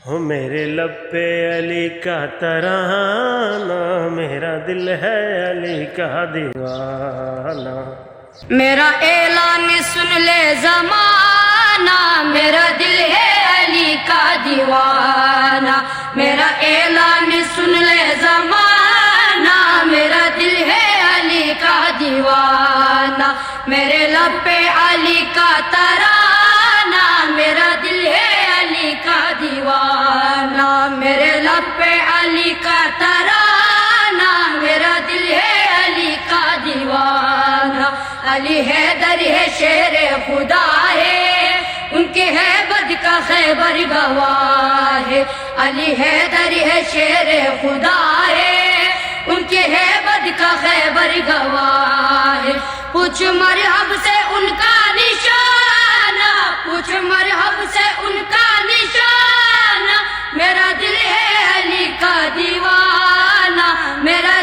ہو میرے لب پہ علی کا ترانہ، میرا دل ہے علی کا دیوانہ۔ میرا اعلان سن لے زمانہ، میرا دل ہے علی کا دیوانہ۔ میرا اعلان سن لے زمانہ، میرا دل ہے علی کا دیوانہ۔ میرے لب پہ علی کا ترانہ، میرا دل ہے علی کا دیوانہ۔ میرے لب پہ علی کا ترانہ، میرا دل ہے علی کا دیوانہ۔ علی حیدر ہے شیر خدا ہے، ان کے ہیبت کا خیبر گواہ ہے۔ علی حیدر ہے شیر خدا ہے، ان کے ہیبت کا خیبر گواہ ہے۔ پوچھ مرحب سے ان کا نشانہ، پوچھ مرحب سے ان کا نشانہ۔ میرا دل ہے علی کا دیوانہ، میرا